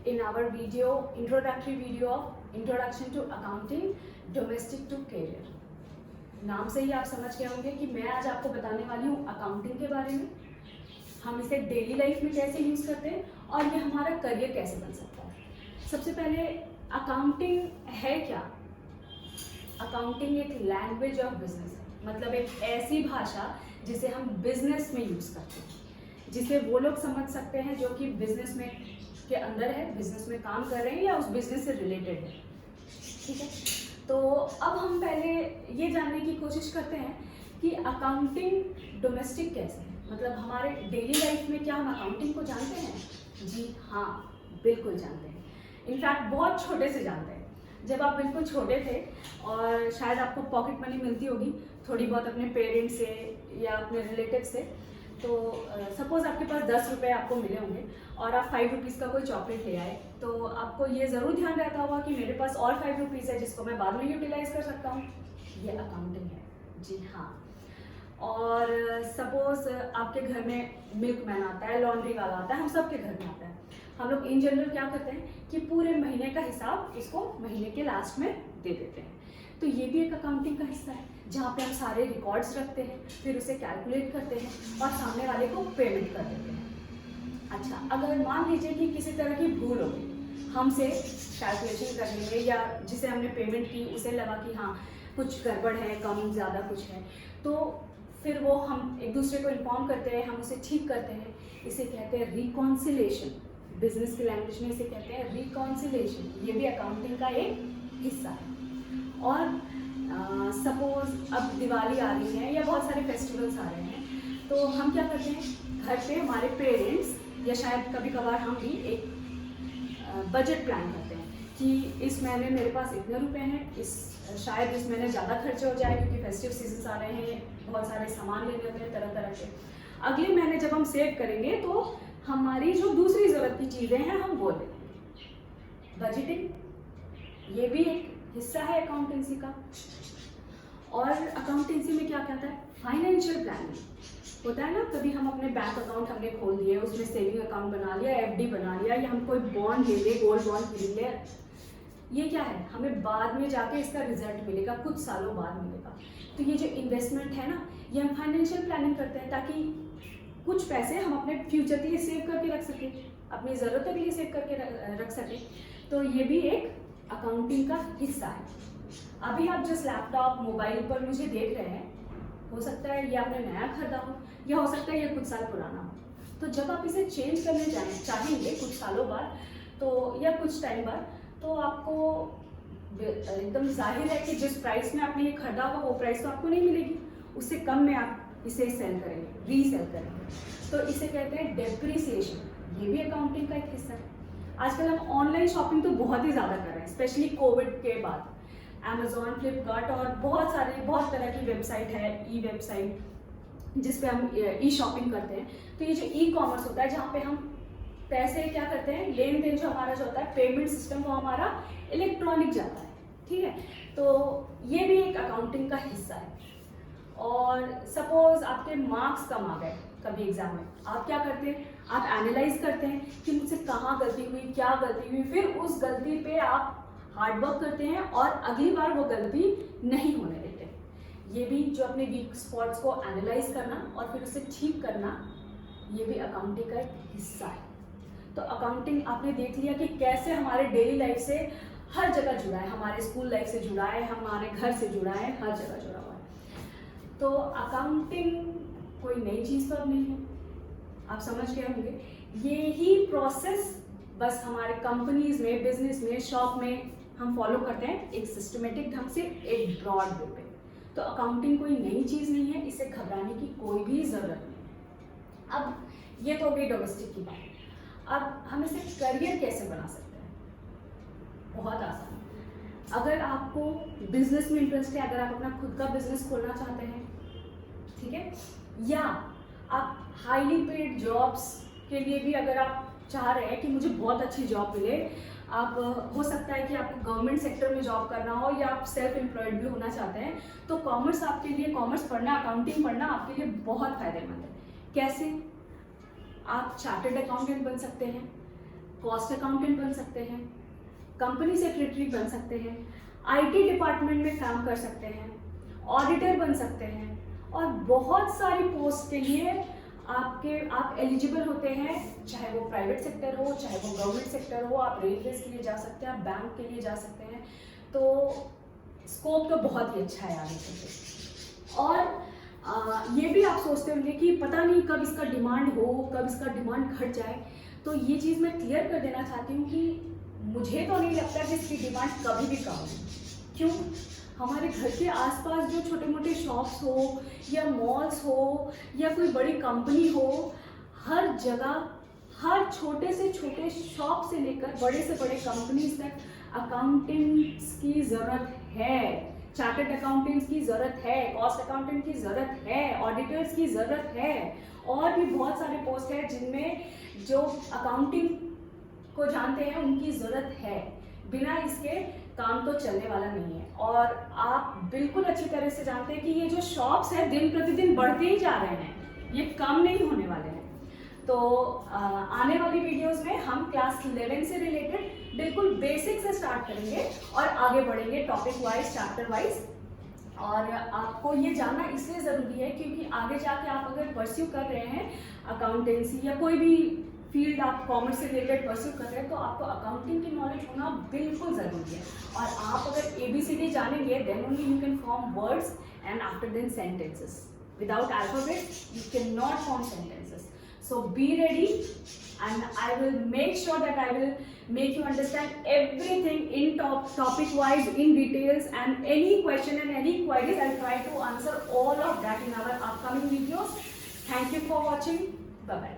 in our video, introductory video of Introduction to Accounting, Domestic to Career. नाम से ही आप समझ गए होंगे कि मैं आज आपको बताने वाली हूँ अकाउंटिंग के बारे में, हम इसे डेली लाइफ में कैसे यूज़ करते हैं और ये हमारा करियर कैसे बन सकता है। सबसे पहले अकाउंटिंग है क्या? अकाउंटिंग एक लैंग्वेज ऑफ बिजनेस है, मतलब एक ऐसी भाषा जिसे हम बिजनेस में यूज़ करते हैं, जिसे वो लोग समझ सकते हैं जो कि बिजनेस में के अंदर है, बिजनेस में काम कर रहे हैं या उस बिजनेस से रिलेटेड है। ठीक है, तो अब हम पहले ये जानने की कोशिश करते हैं कि अकाउंटिंग डोमेस्टिक कैसे है, मतलब हमारे डेली लाइफ में क्या हम अकाउंटिंग को जानते हैं? जी हाँ, बिल्कुल जानते हैं। इनफैक्ट बहुत छोटे से जानते हैं। जब आप बिल्कुल छोटे थे और शायद आपको पॉकेट मनी मिलती होगी थोड़ी बहुत अपने पेरेंट्स से या अपने रिलेटिव से, तो सपोज़ आपके पास 10 रुपये आपको मिले होंगे और आप 5 रुपीज़ का कोई चॉकलेट ले आए, तो आपको ये ज़रूर ध्यान रहता होगा कि मेरे पास और 5 रुपीज़ है जिसको मैं बाद में यूटिलाइज कर सकता हूँ। ये अकाउंटिंग है, जी हाँ। और सपोज़ आपके घर में मिल्कमैन आता है, लॉन्ड्री वाला आता है, हम सब के घर में आता है। हम लोग इन जनरल क्या करते हैं कि पूरे महीने का हिसाब इसको महीने के लास्ट में दे देते हैं। तो ये भी एक अकाउंटिंग का हिस्सा है जहाँ पे हम सारे रिकॉर्ड्स रखते हैं, फिर उसे कैलकुलेट करते हैं और सामने वाले को पेमेंट कर देते हैं। अच्छा, अगर मान लीजिए कि किसी तरह की भूल हो गई हमसे कैलकुलेशन करने में, या जिसे हमने पेमेंट की उसे लगा कि हाँ कुछ गड़बड़ है, कम ज़्यादा कुछ है, तो फिर वो हम एक दूसरे को इन्फॉर्म करते हैं, हम उसे ठीक करते हैं। इसे कहते हैं रिकॉन्सिलेशन, बिजनेस की लैंग्वेज में इसे कहते हैं रिकॉन्सिलेशन। ये भी अकाउंटिंग का एक हिस्सा है। और सपोज अब दिवाली आ रही है या बहुत सारे फेस्टिवल्स आ रहे हैं, तो हम क्या करते हैं, घर पे हमारे पेरेंट्स या शायद कभी कभार हम भी एक बजट प्लान करते हैं कि इस महीने मेरे पास इतने रुपए हैं, शायद इस महीने ज़्यादा खर्चे हो जाए क्योंकि फेस्टिव सीजन आ रहे हैं, बहुत सारे सामान लेने होते हैं तरह तरह के। अगले महीने जब हम सेव करेंगे तो हमारी जो दूसरी ज़रूरत की चीज़ें हैं हम वो लेंगे। बजटिंग ये भी एक हिस्सा है अकाउंटेंसी का। और अकाउंटेंसी में क्या कहता है, फाइनेंशियल प्लानिंग होता है ना। कभी हम अपने बैंक अकाउंट हमने खोल दिए, उसमें सेविंग अकाउंट बना लिया, एफडी बना लिया, या हम कोई बॉन्ड ले ले, गोल्ड बॉन्ड खरीद ले। ये क्या है, हमें बाद में जाके इसका रिजल्ट मिलेगा, कुछ सालों बाद मिलेगा। तो ये जो इन्वेस्टमेंट है ना, ये हम फाइनेंशियल प्लानिंग करते हैं ताकि कुछ पैसे हम अपने फ्यूचर के लिए सेव करके रख सकें, अपनी ज़रूरतों के लिए सेव करके रख सकें। तो ये भी एक अकाउंटिंग का हिस्सा है। अभी आप जिस लैपटॉप मोबाइल पर मुझे देख रहे हैं, हो सकता है ये आपने नया खरीदा हो या हो सकता है ये कुछ साल पुराना हो। तो जब आप इसे चेंज करने चाहेंगे कुछ सालों बाद, तो या कुछ टाइम बाद, तो आपको एकदम जाहिर है कि जिस प्राइस में आपने ये खरीदा होगा वो प्राइस तो आपको नहीं मिलेगी, उससे कम में आप इसे सेल करेंगे, रीसेल करेंगे। तो इसे कहते हैं डेप्रिसिएशन। ये भी अकाउंटिंग का एक हिस्सा है। आजकल हम ऑनलाइन शॉपिंग तो बहुत ही ज़्यादा कर रहे हैं, स्पेशली कोविड के बाद। अमेजॉन, फ्लिपकार्ट और बहुत तरह की वेबसाइट है, ई वेबसाइट, जिस पे हम ई शॉपिंग करते हैं। तो ये जो ई कॉमर्स होता है, जहाँ पे हम पैसे क्या करते हैं, लेन देन जो हमारा जो होता है, पेमेंट सिस्टम वो हमारा इलेक्ट्रॉनिक जाता है। ठीक है, तो ये भी एक अकाउंटिंग का हिस्सा है। और सपोज आपके मार्क्स कम आ गए कभी एग्जाम में, आप क्या करते हैं, आप एनालाइज करते हैं कि मुझसे कहाँ गलती हुई, क्या गलती हुई, फिर उस गलती पे आप हार्ड वर्क करते हैं और अगली बार वो गलती नहीं होने देते। ये भी जो अपने वीक स्पॉट्स को एनालाइज करना और फिर उसे ठीक करना, ये भी अकाउंटिंग का एक हिस्सा है। तो अकाउंटिंग आपने देख लिया कि कैसे हमारे डेली लाइफ से हर जगह जुड़ा है, हमारे स्कूल लाइफ से जुड़ा है, हमारे घर से जुड़ा है, हर जगह जुड़ा हुआ है। तो अकाउंटिंग कोई नई चीज़ तो अब नहीं है, आप समझ गए होंगे। ये ही प्रोसेस बस हमारे कंपनीज में, बिजनेस में, शॉप में हम फॉलो करते हैं एक सिस्टमेटिक ढंग से, एक ब्रॉड वे पे। तो अकाउंटिंग कोई नई चीज़ नहीं है, इसे घबराने की कोई भी ज़रूरत नहीं है। अब ये तो हो गई डोमेस्टिक की बात। अब हम इसे करियर कैसे बना सकते हैं? बहुत आसान। अगर आपको बिजनेस में इंटरेस्ट है, अगर आप अपना खुद का बिजनेस खोलना चाहते हैं, ठीक है, या आप हाईली पेड जॉब्स के लिए भी अगर आप चाह रहे हैं कि मुझे बहुत अच्छी जॉब मिले, आप हो सकता है कि आपको गवर्नमेंट सेक्टर में जॉब करना हो या आप सेल्फ एम्प्लॉयड भी होना चाहते हैं, तो कॉमर्स आपके लिए, कॉमर्स पढ़ना, अकाउंटिंग पढ़ना आपके लिए बहुत फायदेमंद है। कैसे? आप चार्टर्ड अकाउंटेंट बन सकते हैं, कॉस्ट अकाउंटेंट बन सकते हैं, कंपनी सेक्रेटरी बन सकते हैं, आईटी डिपार्टमेंट में काम कर सकते हैं, ऑडिटर बन सकते हैं, और बहुत सारी पोस्ट के लिए आप एलिजिबल होते हैं, चाहे वो प्राइवेट सेक्टर हो, चाहे वो गवर्नमेंट सेक्टर हो। आप रेलवेज के लिए जा सकते हैं, आप बैंक के लिए जा सकते हैं। तो स्कोप तो बहुत ही अच्छा है आगे चलके। और ये भी आप सोचते होंगे कि पता नहीं कब इसका डिमांड हो, कब इसका डिमांड घट जाए। तो ये चीज़ मैं क्लियर कर देना चाहती हूँ कि मुझे तो नहीं लगता कि इसकी डिमांड कभी भी कम होगी। क्यों? हमारे घर के आसपास जो छोटे मोटे शॉप्स हो या मॉल्स हो या कोई बड़ी कंपनी हो, हर जगह, हर छोटे से छोटे शॉप से लेकर बड़े से बड़े कंपनीज तक अकाउंटेंट्स की ज़रूरत है, चार्टर्ड अकाउंटेंट्स की ज़रूरत है, कॉस्ट अकाउंटेंट की ज़रूरत है, ऑडिटर्स की ज़रूरत है, और भी बहुत सारे पोस्ट हैं जिनमें जो अकाउंटिंग को जानते हैं उनकी ज़रूरत है। बिना इसके काम तो चलने वाला नहीं है। और आप बिल्कुल अच्छी तरह से जानते हैं कि ये जो शॉप्स हैं दिन प्रतिदिन बढ़ते ही जा रहे हैं, ये कम नहीं होने वाले हैं। तो आने वाली वीडियोस में हम क्लास 11 से रिलेटेड बिल्कुल बेसिक से स्टार्ट करेंगे और आगे बढ़ेंगे टॉपिक वाइज, चैप्टर वाइज। और आपको ये जानना इसलिए ज़रूरी है क्योंकि आगे जाके आप अगर परस्यू कर रहे हैं अकाउंटेंसी या कोई भी फील्ड आप कॉमर्स से रिलेटेड परस्यू कर रहे हैं, तो आपको अकाउंटिंग की नॉलेज होना बिल्कुल ज़रूरी है। और आप अगर ABCD जानेंगे, then only you can form words and after then sentences. Without alphabet, you cannot form sentences. So be ready, and I will make sure that I will make you understand everything in topic wise, in details, and any question and any queries, I'll try to answer all of that in our upcoming videos. Thank you for watching. Bye bye.